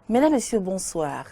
Mesdames, Messieurs, bonsoir.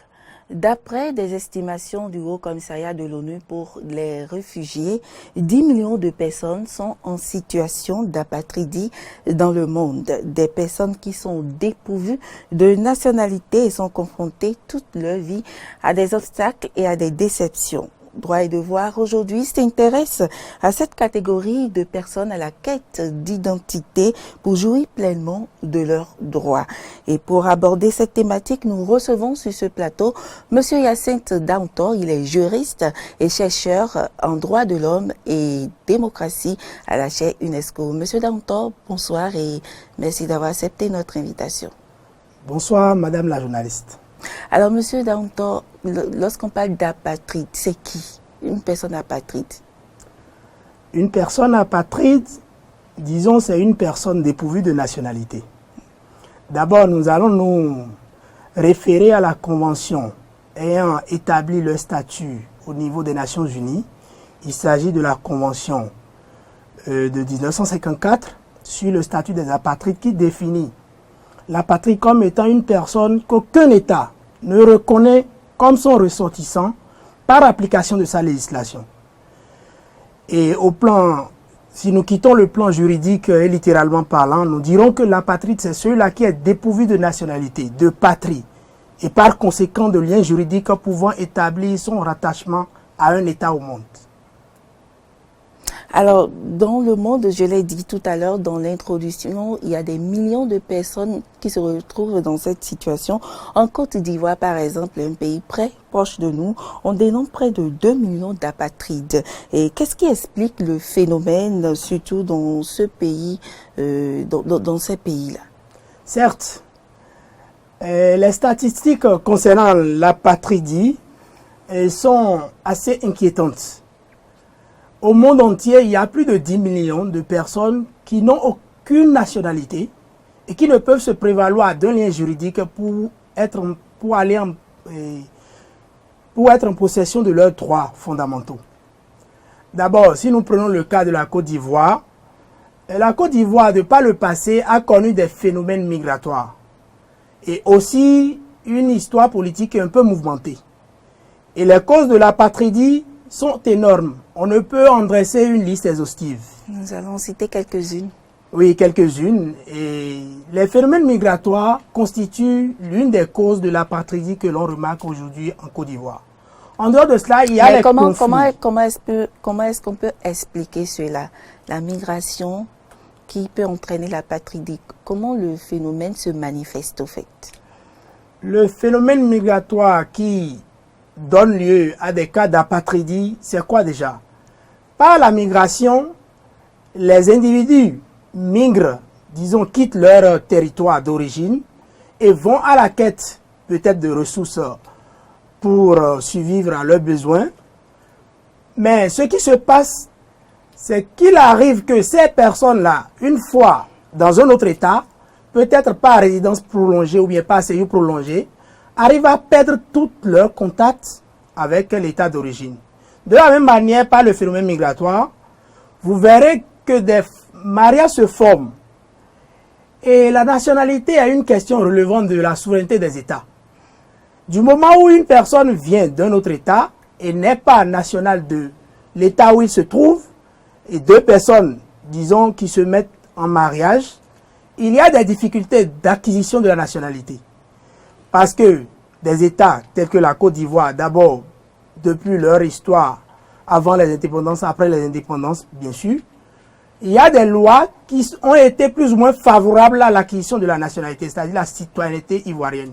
D'après des estimations du Haut Commissariat de l'ONU pour les réfugiés, 10 millions de personnes sont en situation d'apatridie dans le monde. Des personnes qui sont dépourvues de nationalité et sont confrontées toute leur vie à des obstacles et à des déceptions. Droits et devoirs aujourd'hui s'intéresse à cette catégorie de personnes à la quête d'identité pour jouir pleinement de leurs droits. Et pour aborder cette thématique, nous recevons sur ce plateau M. Hyacinthe Daoutor. Il est juriste et chercheur en droits de l'homme et démocratie à la chaire UNESCO. M. Daoutor, bonsoir et merci d'avoir accepté notre invitation. Bonsoir, Madame la journaliste. Alors, Monsieur Daoutor, lorsqu'on parle d'apatride, c'est qui une personne apatride? Une personne apatride, disons, c'est une personne dépourvue de nationalité. D'abord, nous allons nous référer à la Convention ayant établi le statut au niveau des Nations Unies. Il s'agit de la Convention de 1954 sur le statut des apatrides qui définit l'apatride comme étant une personne qu'aucun État ne reconnaît comme son ressortissant par application de sa législation. Et au plan, si nous quittons le plan juridique et littéralement parlant, nous dirons que l'apatride, c'est celui-là qui est dépourvu de nationalité, de patrie, et par conséquent de lien juridique pouvant établir son rattachement à un État au monde. Alors, dans le monde, je l'ai dit tout à l'heure dans l'introduction, il y a des millions de personnes qui se retrouvent dans cette situation. En Côte d'Ivoire, par exemple, un pays proche de nous, on dénombre près de 2 millions d'apatrides. Et qu'est-ce qui explique le phénomène, surtout dans ce pays, dans ces pays-là? Certes, les statistiques concernant l'apatridie sont assez inquiétantes. Au monde entier, il y a plus de 10 millions de personnes qui n'ont aucune nationalité et qui ne peuvent se prévaloir d'un lien juridique pour être en possession de leurs droits fondamentaux. D'abord, si nous prenons le cas de la Côte d'Ivoire, de par le passé, a connu des phénomènes migratoires et aussi une histoire politique un peu mouvementée. Et les causes de l'apatridie sont énormes. On ne peut en dresser une liste exhaustive. Nous allons citer quelques-unes. Oui, quelques-unes. Et les phénomènes migratoires constituent l'une des causes de l'apatridie que l'on remarque aujourd'hui en Côte d'Ivoire. En dehors de cela, il y a les conflits. Comment est-ce qu'on peut expliquer cela? La migration qui peut entraîner l'apatridie. Comment le phénomène se manifeste au fait? Le phénomène migratoire qui donne lieu à des cas d'apatridie, c'est quoi déjà? Par la migration, les individus migrent, disons, quittent leur territoire d'origine et vont à la quête peut-être de ressources pour survivre à leurs besoins. Mais ce qui se passe, c'est qu'il arrive que ces personnes-là, une fois dans un autre État, peut-être par résidence prolongée ou bien par séjour prolongé, arrivent à perdre tout leur contact avec l'État d'origine. De la même manière, par le phénomène migratoire, vous verrez que des mariages se forment. Et la nationalité est une question relevant de la souveraineté des États. Du moment où une personne vient d'un autre État et n'est pas nationale de l'État où il se trouve, et deux personnes, disons, qui se mettent en mariage, il y a des difficultés d'acquisition de la nationalité. Parce que des États tels que la Côte d'Ivoire, d'abord, depuis leur histoire, avant les indépendances, après les indépendances, bien sûr, il y a des lois qui ont été plus ou moins favorables à l'acquisition de la nationalité, c'est-à-dire la citoyenneté ivoirienne.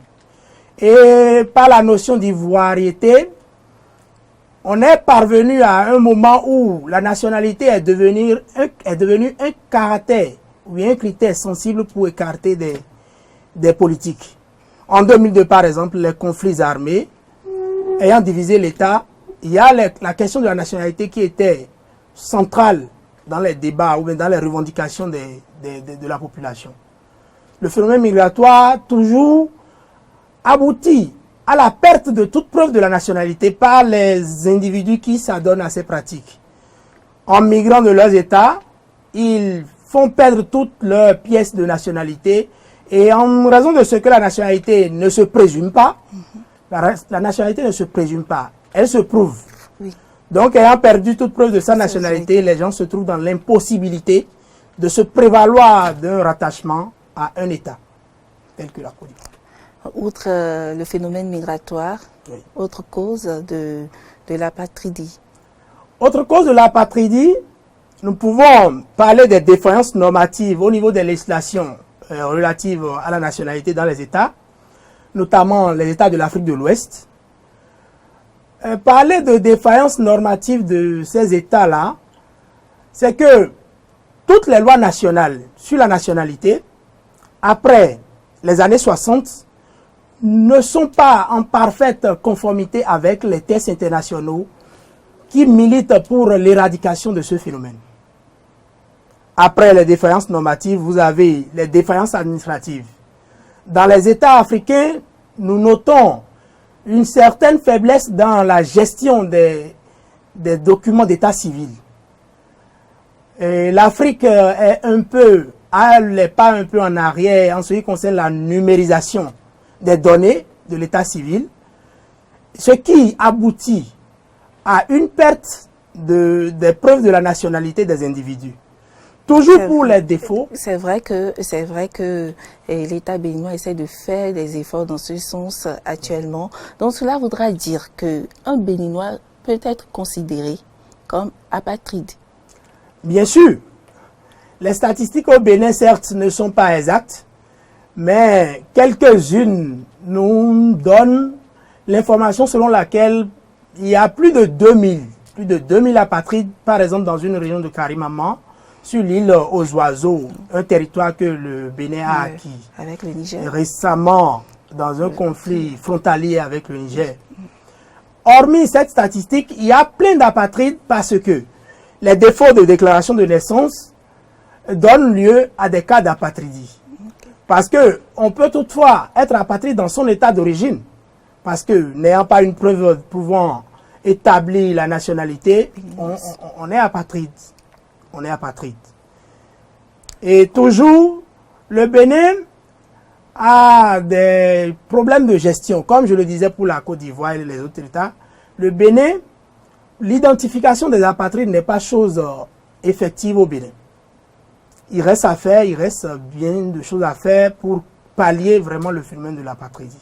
Et par la notion d'ivoiriété, on est parvenu à un moment où la nationalité est devenue un caractère ou un critère sensible pour écarter des politiques. En 2002, par exemple, les conflits armés ayant divisé l'État, il y a la question de la nationalité qui était centrale dans les débats ou bien dans les revendications de la population. Le phénomène migratoire, toujours, aboutit à la perte de toute preuve de la nationalité par les individus qui s'adonnent à ces pratiques. En migrant de leurs États, ils font perdre toutes leurs pièces de nationalité et en raison de ce que la nationalité ne se présume pas, la nationalité ne se présume pas, elle se prouve. Oui. Donc, ayant perdu toute preuve de sa nationalité, les gens se trouvent dans l'impossibilité de se prévaloir d'un rattachement à un État, tel que la Côte d'Ivoire. Outre le phénomène migratoire, oui. Autre cause de l'apatridie. Autre cause de l'apatridie, nous pouvons parler des défaillances normatives au niveau des législations relatives à la nationalité dans les États, notamment les États de l'Afrique de l'Ouest. Parler de défaillances normatives de ces États-là, c'est que toutes les lois nationales sur la nationalité, après les années 60, ne sont pas en parfaite conformité avec les textes internationaux qui militent pour l'éradication de ce phénomène. Après les défaillances normatives, vous avez les défaillances administratives. Dans les États africains, nous notons une certaine faiblesse dans la gestion des documents d'état civil. L'Afrique est un peu, elle n'est pas un peu en arrière en ce qui concerne la numérisation des données de l'état civil, ce qui aboutit à une perte des preuves de la nationalité des individus. Toujours pour les défauts. C'est vrai que l'État béninois essaie de faire des efforts dans ce sens actuellement. Donc cela voudra dire qu'un Béninois peut être considéré comme apatride. Bien sûr. Les statistiques au Bénin, certes, ne sont pas exactes, mais quelques-unes nous donnent l'information selon laquelle il y a plus de 2000 apatrides, par exemple, dans une région de Karimaman, sur l'île aux oiseaux, un territoire que le Bénin a acquis avec le Niger. Récemment dans un conflit frontalier avec le Niger. Hormis cette statistique, il y a plein d'apatrides parce que les défauts de déclaration de naissance donnent lieu à des cas d'apatridie. Parce qu'on peut toutefois être apatride dans son état d'origine, parce que n'ayant pas une preuve pouvant établir la nationalité, on est apatride. On est apatride. Et toujours, le Bénin a des problèmes de gestion. Comme je le disais pour la Côte d'Ivoire et les autres États, le Bénin, l'identification des apatrides n'est pas chose effective au Bénin. Il reste à faire, il reste bien de choses à faire pour pallier vraiment le phénomène de l'apatridie.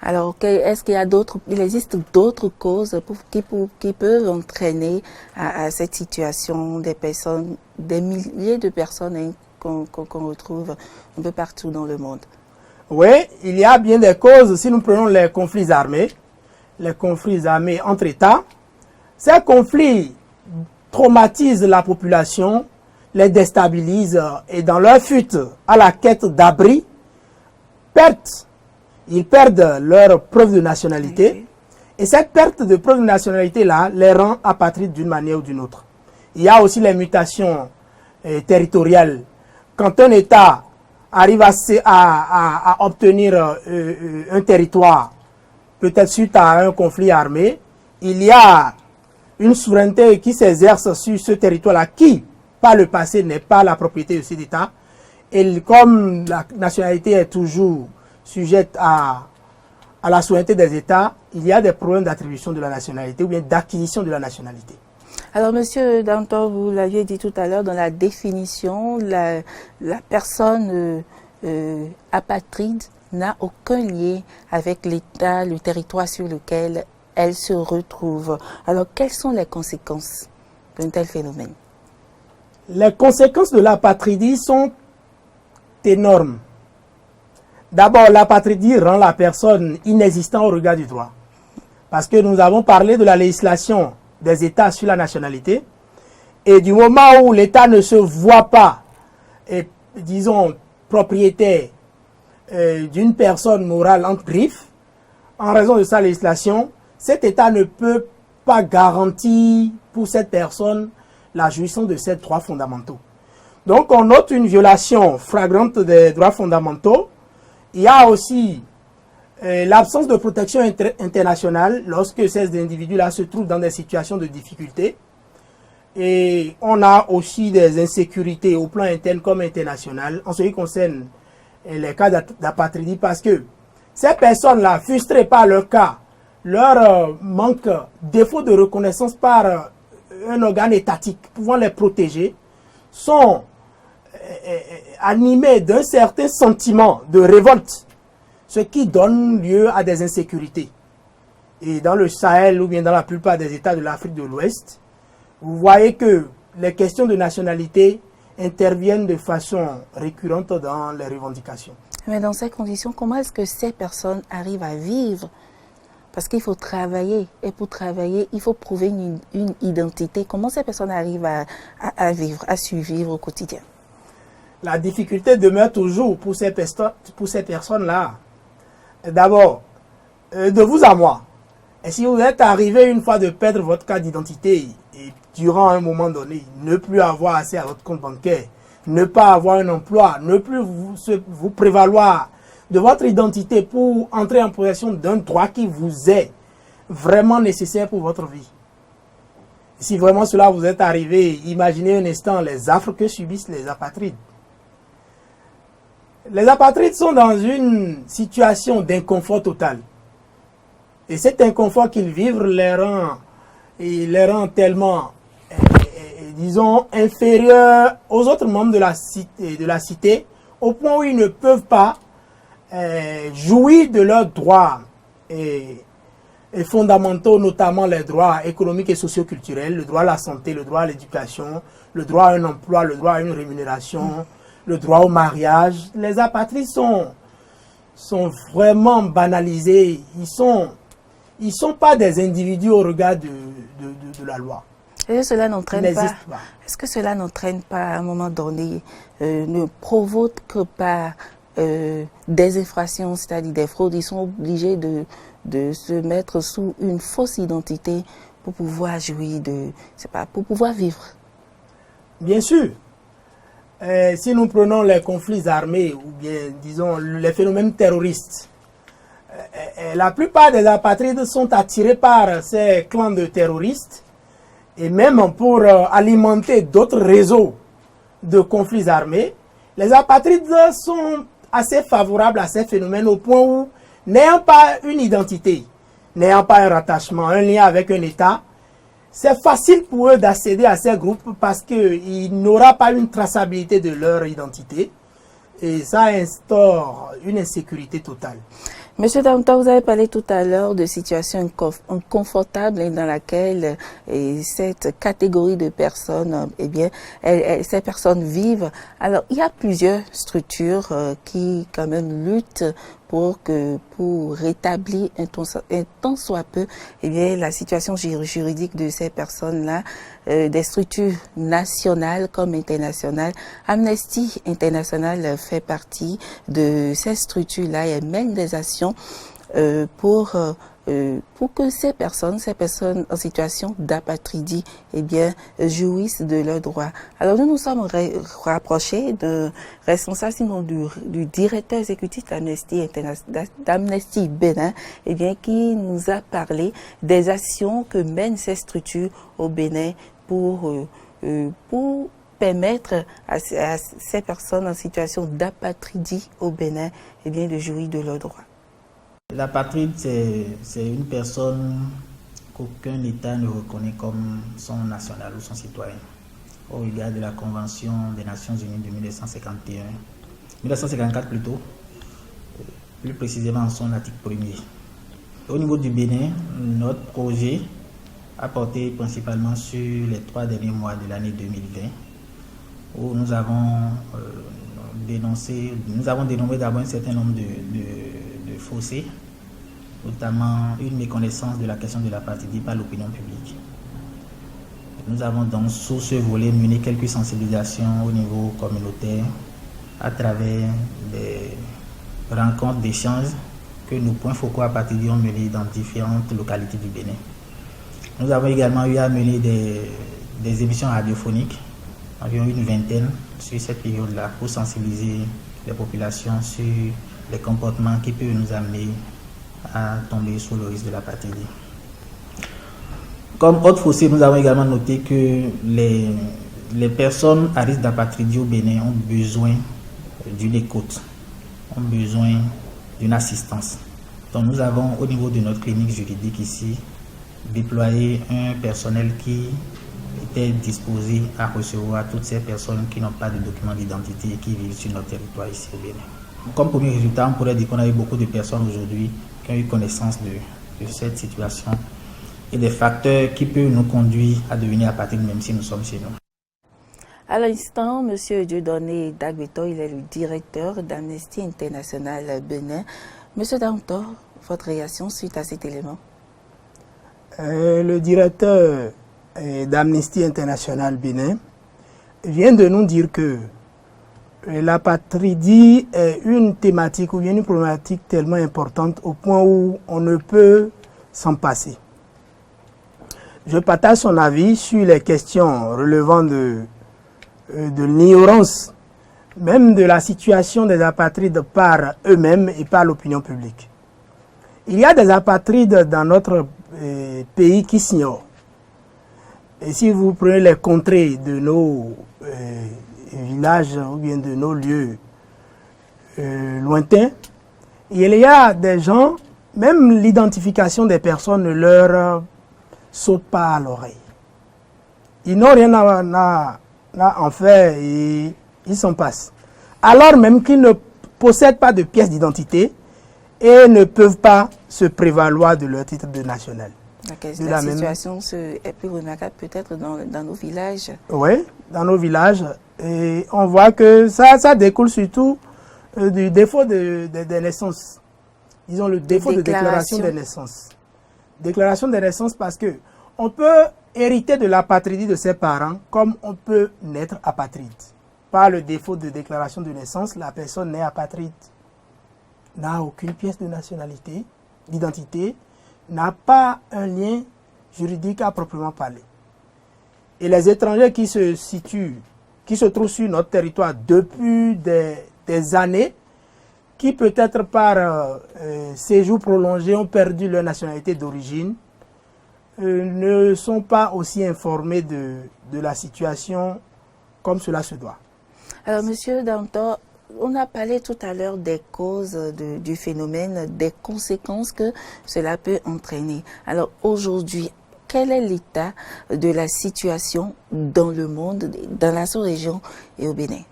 Alors, est-ce qu'il y a il existe d'autres causes qui peuvent entraîner à cette situation des personnes, des milliers de personnes qu'on retrouve un peu partout dans le monde? Oui, il y a bien des causes. Si nous prenons les conflits armés entre États, ces conflits traumatisent la population, les déstabilisent et dans leur fuite à la quête d'abri, ils perdent leur preuve de nationalité. Okay. Et cette perte de preuve de nationalité-là les rend apatrides d'une manière ou d'une autre. Il y a aussi les mutations territoriales. Quand un État arrive à obtenir un territoire, peut-être suite à un conflit armé, il y a une souveraineté qui s'exerce sur ce territoire-là qui, par le passé, n'est pas la propriété de cet État. Et comme la nationalité est toujours sujette à la souveraineté des États, il y a des problèmes d'attribution de la nationalité ou bien d'acquisition de la nationalité. Alors, Monsieur Dantor, vous l'aviez dit tout à l'heure, dans la définition, la personne apatride n'a aucun lien avec l'État, le territoire sur lequel elle se retrouve. Alors, quelles sont les conséquences d'un tel phénomène? Les conséquences de l'apatridie sont énormes. D'abord, l'apatridie rend la personne inexistante au regard du droit. Parce que nous avons parlé de la législation des États sur la nationalité. Et du moment où l'État ne se voit pas, disons, propriétaire d'une personne morale entre griffes, en raison de sa législation, cet État ne peut pas garantir pour cette personne la jouissance de ses droits fondamentaux. Donc, on note une violation flagrante des droits fondamentaux. Il y a aussi l'absence de protection internationale lorsque ces individus-là se trouvent dans des situations de difficulté. Et on a aussi des insécurités au plan interne comme international en ce qui concerne les cas d'apatridie, parce que ces personnes-là, frustrées par leur cas, leur défaut de reconnaissance par un organe étatique pouvant les protéger, sont animés d'un certain sentiment de révolte, ce qui donne lieu à des insécurités. Et dans le Sahel ou bien dans la plupart des États de l'Afrique de l'Ouest, vous voyez que les questions de nationalité interviennent de façon récurrente dans les revendications. Mais dans ces conditions, comment est-ce que ces personnes arrivent à vivre? Parce qu'il faut travailler, et pour travailler, il faut prouver une identité. Comment ces personnes arrivent à vivre, à survivre au quotidien? La difficulté demeure toujours pour ces personnes-là. D'abord, de vous à moi. Et si vous êtes arrivé une fois de perdre votre carte d'identité et durant un moment donné, ne plus avoir accès à votre compte bancaire, ne pas avoir un emploi, ne plus vous prévaloir de votre identité pour entrer en possession d'un droit qui vous est vraiment nécessaire pour votre vie. Si vraiment cela vous est arrivé, imaginez un instant les affres que subissent les apatrides. Les apatrides sont dans une situation d'inconfort total. Et cet inconfort qu'ils vivent les rend tellement, disons, inférieurs aux autres membres de la cité, au point où ils ne peuvent pas jouir de leurs droits et fondamentaux, notamment les droits économiques et socioculturels, le droit à la santé, le droit à l'éducation, le droit à un emploi, le droit à une rémunération, le droit au mariage. Les apatrides sont vraiment banalisés. Ils sont pas des individus au regard de la loi. Est-ce que cela n'entraîne pas à un moment donné, ne provoque pas des infractions, c'est-à-dire des fraudes? Ils sont obligés de se mettre sous une fausse identité pour pouvoir jouir pour pouvoir vivre. Bien sûr. Si nous prenons les conflits armés ou bien, disons, les phénomènes terroristes, la plupart des apatrides sont attirés par ces clans de terroristes, et même pour alimenter d'autres réseaux de conflits armés, les apatrides sont assez favorables à ces phénomènes au point où, n'ayant pas une identité, n'ayant pas un rattachement, un lien avec un État, c'est facile pour eux d'accéder à ces groupes parce qu'ils n'auront pas une traçabilité de leur identité, et ça instaure une insécurité totale. Monsieur Daouda, vous avez parlé tout à l'heure de situations inconfortables dans laquelle cette catégorie de personnes, eh bien, ces personnes vivent. Alors, il y a plusieurs structures qui, quand même, luttent pour rétablir un tant soit peu, eh bien, la situation juridique de ces personnes-là, des structures nationales comme internationales. Amnesty International fait partie de ces structures-là et mène des actions pour que ces personnes en situation d'apatridie, eh bien, jouissent de leurs droits. Alors, nous nous sommes rapprochés de responsable, sinon du directeur exécutif d'Amnesty Bénin, eh bien, qui nous a parlé des actions que mènent ces structures au Bénin pour permettre à ces personnes en situation d'apatridie au Bénin, eh bien, de jouir de leurs droits. L'apatride, c'est une personne qu'aucun État ne reconnaît comme son national ou son citoyen, au regard de la Convention des Nations Unies de 1954 plutôt, plus précisément en son article 1er. Au niveau du Bénin, notre projet a porté principalement sur les 3 derniers mois de l'année 2020, où nous avons dénombré d'abord un certain nombre de fossés, notamment une méconnaissance de la question de l'apatridie par l'opinion publique. Nous avons donc sous ce volet mené quelques sensibilisations au niveau communautaire à travers des rencontres d'échanges que nos points focaux apatridie ont menés dans différentes localités du Bénin. Nous avons également eu à mener des émissions radiophoniques, environ une vingtaine sur cette période-là, pour sensibiliser les populations sur les comportements qui peuvent nous amener à tomber sous le risque de l'apatridie. Comme autre fossé, nous avons également noté que les personnes à risque d'apatridie au Bénin ont besoin d'une écoute, ont besoin d'une assistance. Donc nous avons au niveau de notre clinique juridique ici déployé un personnel qui était disposé à recevoir toutes ces personnes qui n'ont pas de documents d'identité et qui vivent sur notre territoire ici au Bénin. Comme premier résultat, on pourrait dire qu'on a eu beaucoup de personnes aujourd'hui qui ont eu connaissance de cette situation et des facteurs qui peuvent nous conduire à devenir apatrides même si nous sommes chez nous. À l'instant, M. Dieudonné Dagbeto, il est le directeur d'Amnesty International Bénin. M. Dantor, votre réaction suite à cet élément? Le directeur d'Amnesty International Bénin vient de nous dire que l'apatridie est une thématique ou bien une problématique tellement importante au point où on ne peut s'en passer. Je partage son avis sur les questions relevant de l'ignorance, même de la situation des apatrides par eux-mêmes et par l'opinion publique. Il y a des apatrides dans notre pays qui s'ignorent. Et si vous prenez les contrées de nos villages ou bien de nos lieux lointains, il y a des gens, même l'identification des personnes ne leur saute pas à l'oreille. Ils n'ont rien à en faire et ils s'en passent. Alors même qu'ils ne possèdent pas de pièces d'identité et ne peuvent pas se prévaloir de leur titre de national. La situation est plus remarquable peut-être dans nos villages. Oui, dans nos villages. Et on voit que ça découle surtout du défaut des naissances. Disons le défaut de déclaration des naissances. Déclaration des naissances parce que on peut hériter de l'apatridie de ses parents comme on peut naître apatride. Par le défaut de déclaration de naissance, la personne naît apatride, n'a aucune pièce de nationalité, d'identité, n'a pas un lien juridique à proprement parler. Et les étrangers qui se trouvent sur notre territoire depuis des années, qui peut-être par séjour prolongé ont perdu leur nationalité d'origine, ne sont pas aussi informés de la situation comme cela se doit. Alors, Monsieur Dantor, on a parlé tout à l'heure des causes du phénomène, des conséquences que cela peut entraîner. Alors, aujourd'hui, quel est l'état de la situation dans le monde, dans la sous-région et au Bénin?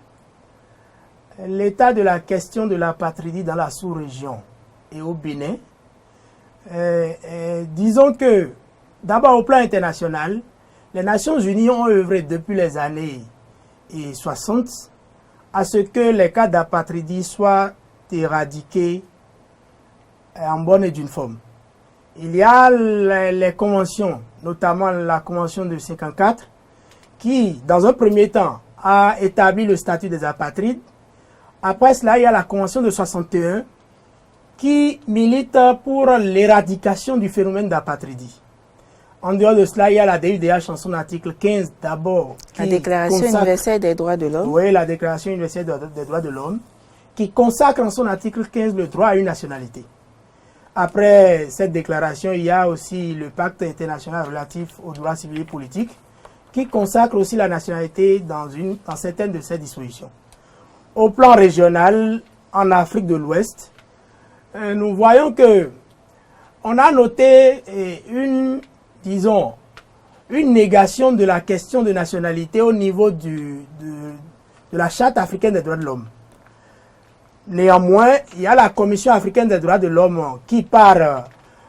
L'état de la question de l'apatridie dans la sous-région et au Bénin, disons que d'abord au plan international, les Nations Unies ont œuvré depuis les années 60 à ce que les cas d'apatridie soient éradiqués en bonne et due forme. Il y a les conventions, notamment la convention de 54, qui, dans un premier temps, a établi le statut des apatrides. Après cela, il y a la convention de 61 qui milite pour l'éradication du phénomène d'apatridie. En dehors de cela, il y a la DUDH en son article 15 d'abord. La Déclaration universelle des droits de l'homme. Oui, la Déclaration universelle des droits de l'homme, qui consacre en son article 15 le droit à une nationalité. Après cette déclaration, il y a aussi le pacte international relatif aux droits civils et politiques, qui consacre aussi la nationalité dans certaines de ces dispositions. Au plan régional, en Afrique de l'Ouest, nous voyons que on a noté une négation de la question de nationalité au niveau de la Charte africaine des droits de l'homme. Néanmoins, il y a la Commission africaine des droits de l'homme qui, par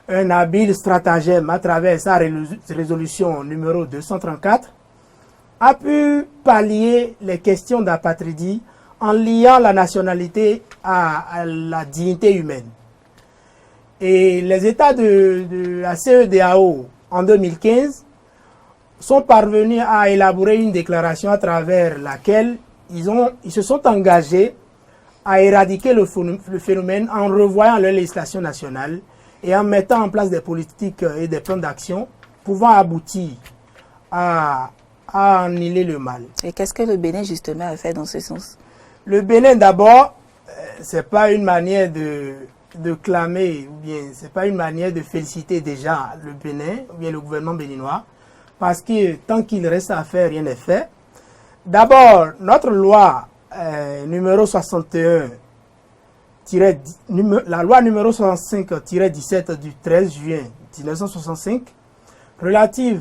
un habile stratagème à travers sa résolution numéro 234, a pu pallier les questions d'apatridie en liant la nationalité à la dignité humaine. Et les États de la CEDEAO en 2015 sont parvenus à élaborer une déclaration à travers laquelle ils se sont engagés à éradiquer le phénomène en revoyant leur législation nationale et en mettant en place des politiques et des plans d'action pouvant aboutir à annihiler le mal. Et qu'est-ce que le Bénin justement a fait dans ce sens? Le Bénin d'abord, c'est pas une manière de de clamer, ou bien c'est pas une manière de féliciter déjà le Bénin, ou bien le gouvernement béninois, parce que tant qu'il reste à faire, rien n'est fait. D'abord, notre loi numéro 61, la loi numéro 65-17 du 13 juin 1965, relative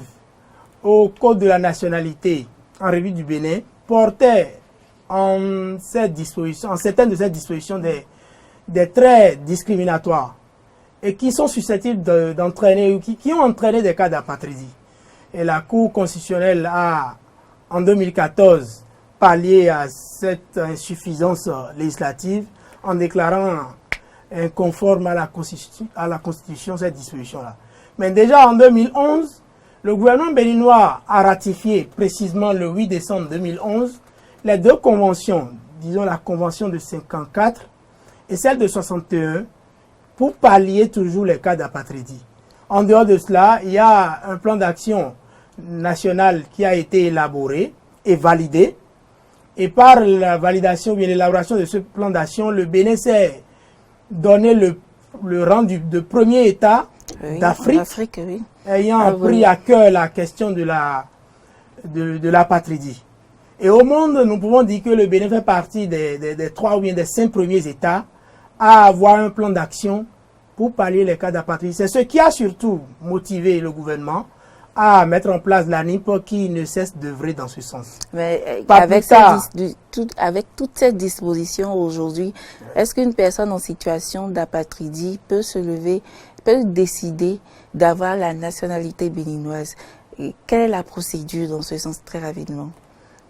au Code de la nationalité en République du Bénin, portait en certaines de ces dispositions des traits discriminatoires et qui sont susceptibles d'entraîner, qui ont entraîné des cas d'apatridie. Et la Cour constitutionnelle a, en 2014, pallié à cette insuffisance législative en déclarant inconforme à la Constitution cette disposition-là. Mais déjà en 2011, le gouvernement béninois a ratifié précisément le 8 décembre 2011 les deux conventions, disons la convention de 54 et celle de 61, pour pallier toujours les cas d'apatridie. En dehors de cela, il y a un plan d'action national qui a été élaboré et validé. Et par la validation ou l'élaboration de ce plan d'action, le Bénin s'est donné le rang de premier État d'Afrique, oui, ayant pris à cœur la question de l'apatridie. Et au monde, nous pouvons dire que le Bénin fait partie des 3 ou bien des 5 premiers États à avoir un plan d'action pour pallier les cas d'apatridie. C'est ce qui a surtout motivé le gouvernement à mettre en place l'ANIP qui ne cesse d'œuvrer dans ce sens. Mais avec toutes ces dispositions aujourd'hui, est-ce qu'une personne en situation d'apatridie peut se lever, peut décider d'avoir la nationalité béninoise? Et quelle est la procédure dans ce sens, très rapidement?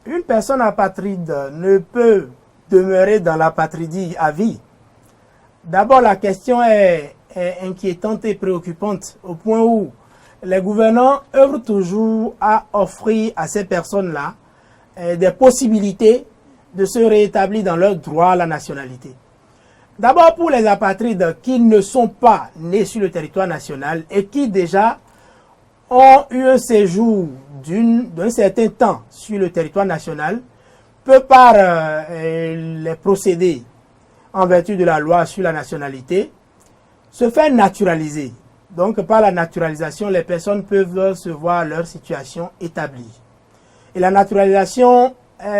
Une personne apatride ne peut demeurer dans l'apatridie à vie. D'abord, la question est inquiétante et préoccupante au point où les gouvernants œuvrent toujours à offrir à ces personnes-là des possibilités de se rétablir dans leur droit à la nationalité. D'abord pour les apatrides qui ne sont pas nés sur le territoire national et qui déjà ont eu un séjour d'un certain temps sur le territoire national, peut par les procédés en vertu de la loi sur la nationalité se faire naturaliser. Donc, par la naturalisation, les personnes peuvent se voir leur situation établie. Et la naturalisation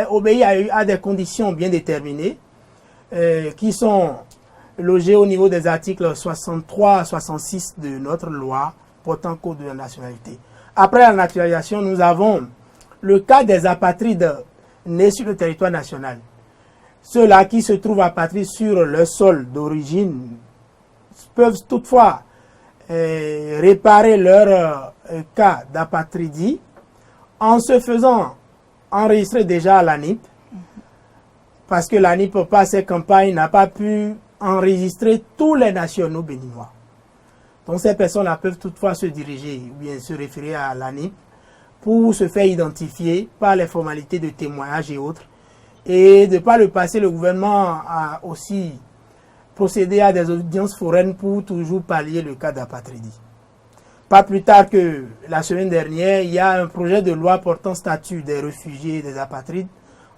obéit à des conditions bien déterminées qui sont logées au niveau des articles 63 à 66 de notre loi portant code de la nationalité. Après la naturalisation, nous avons le cas des apatrides nés sur le territoire national. Ceux-là qui se trouvent apatrides sur leur sol d'origine peuvent toutefois réparer leur cas d'apatridie en se faisant enregistrer déjà à l'ANIP, parce que l'ANIP, par ses campagnes, n'a pas pu enregistrer tous les nationaux béninois. Donc ces personnes-là peuvent toutefois se diriger ou bien se référer à l'ANIP pour se faire identifier par les formalités de témoignage et autres. Et de par le passé, le gouvernement a aussi procéder à des audiences foraines pour toujours pallier le cas d'apatridie. Pas plus tard que la semaine dernière, il y a un projet de loi portant statut des réfugiés et des apatrides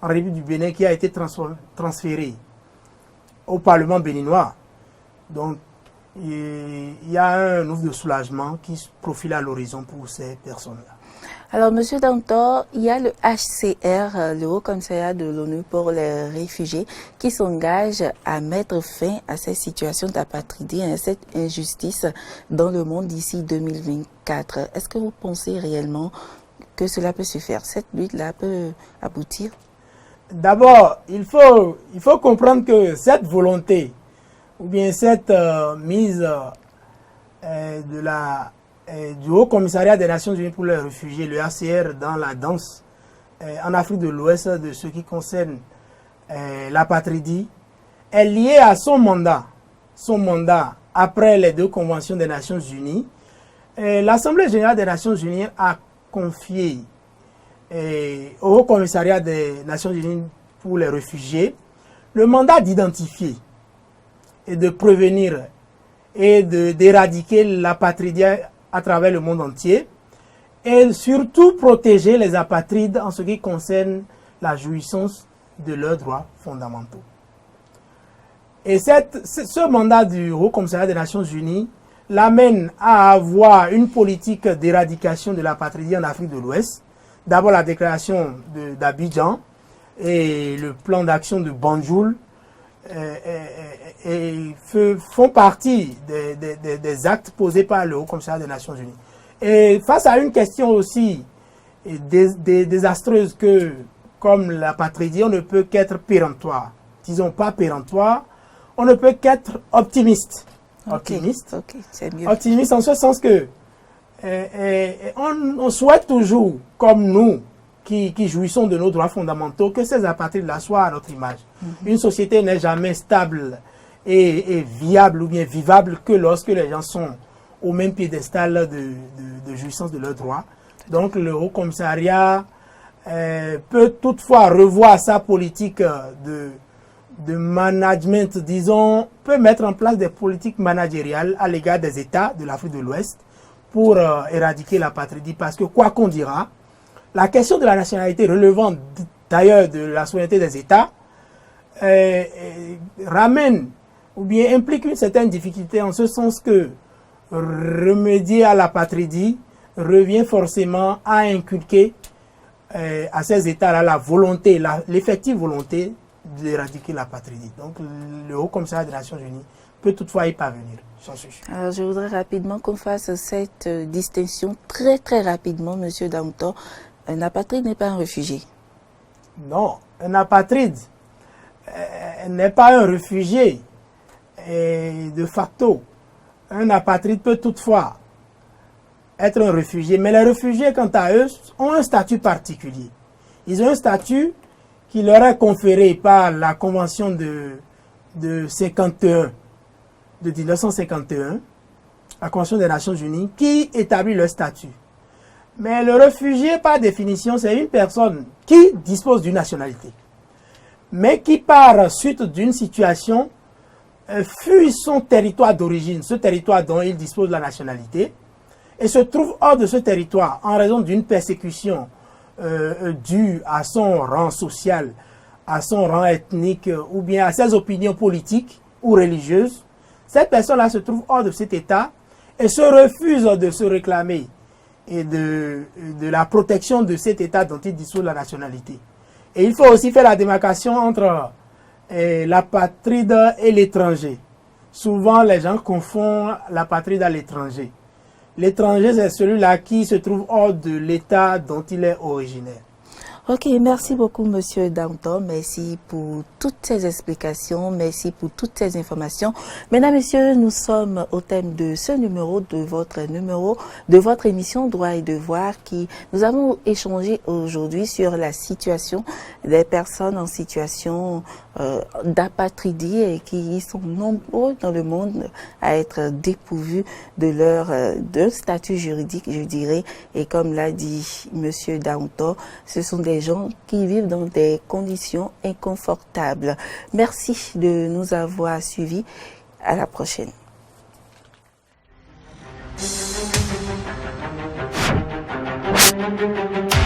en République du Bénin qui a été transféré au Parlement béninois. Donc, il y a un ouf de soulagement qui se profile à l'horizon pour ces personnes-là. Alors, Monsieur Dantor, il y a le HCR, le Haut Commissariat de l'ONU pour les réfugiés, qui s'engage à mettre fin à cette situation d'apatridie, à cette injustice dans le monde d'ici 2024. Est-ce que vous pensez réellement que cela peut se faire? Cette lutte-là peut aboutir? D'abord, il faut comprendre que cette volonté, ou bien cette mise du Haut Commissariat des Nations Unies pour les réfugiés, le HCR, dans la danse en Afrique de l'Ouest de ce qui concerne l'apatridie, est liée à son mandat. Son mandat après les 2 conventions des Nations Unies. L'Assemblée générale des Nations Unies a confié au Haut Commissariat des Nations Unies pour les réfugiés le mandat d'identifier et de prévenir et d'éradiquer l'apatridie à travers le monde entier, et surtout protéger les apatrides en ce qui concerne la jouissance de leurs droits fondamentaux. Et ce mandat du Haut Commissariat des Nations Unies l'amène à avoir une politique d'éradication de l'apartheid en Afrique de l'Ouest. D'abord la déclaration d'Abidjan et le plan d'action de Banjul font partie des actes posés par le Haut Commissariat des Nations Unies. Et face à une question aussi désastreuse que, comme l'apartheid, on ne peut qu'être péremptoire. Disons pas péremptoire, on ne peut qu'être optimiste. Optimiste. C'est mieux. Optimiste en ce sens que on souhaite toujours, comme nous, qui jouissons de nos droits fondamentaux, que ces apatrides-là soient à notre image. Une société n'est jamais stable et viable ou bien vivable que lorsque les gens sont au même piédestal de jouissance de leurs droits. Donc le Haut Commissariat peut toutefois revoir sa politique de management, disons, peut mettre en place des politiques managériales à l'égard des États de l'Afrique de l'Ouest pour éradiquer l'apartheid. Parce que quoi qu'on dira, la question de la nationalité relevant d'ailleurs de la souveraineté des États ramène ou bien implique une certaine difficulté en ce sens que remédier à l'apartheid revient forcément à inculquer à ces États-là la volonté, l'effective volonté d'éradiquer l'apartheid. Donc le Haut Commissariat des Nations Unies peut toutefois y parvenir. Alors je voudrais rapidement qu'on fasse cette distinction très rapidement, Monsieur Daouda. Un apatride n'est pas un réfugié. Non, un apatride n'est pas un réfugié de facto. Un apatride peut toutefois être un réfugié, mais les réfugiés, quant à eux, ont un statut particulier. Ils ont un statut qui leur est conféré par la Convention de 1951, la Convention des Nations Unies, qui établit leur statut. Mais le réfugié, par définition, c'est une personne qui dispose d'une nationalité, mais qui, par suite d'une situation, fuit son territoire d'origine, ce territoire dont il dispose de la nationalité, et se trouve hors de ce territoire en raison d'une persécution due à son rang social, à son rang ethnique, ou bien à ses opinions politiques ou religieuses. Cette personne-là se trouve hors de cet état et se refuse de se réclamer et de la protection de cet état dont il dispose de la nationalité. Et il faut aussi faire la démarcation entre l'apatride et l'étranger. Souvent, les gens confondent l'apatride à l'étranger. L'étranger, c'est celui-là qui se trouve hors de l'état dont il est originaire. Ok, merci beaucoup, Monsieur Daouda. Merci pour toutes ces explications. Merci pour toutes ces informations. Mesdames, Messieurs, nous sommes au thème de ce numéro, de votre émission Droits et Devoirs, nous avons échangé aujourd'hui sur la situation des personnes en situation d'apatridie et qui sont nombreux dans le monde à être dépourvus de leur statut juridique, je dirais. Et comme l'a dit Monsieur Daouda, ce sont des gens qui vivent dans des conditions inconfortables. Merci de nous avoir suivis. À la prochaine. Thank you.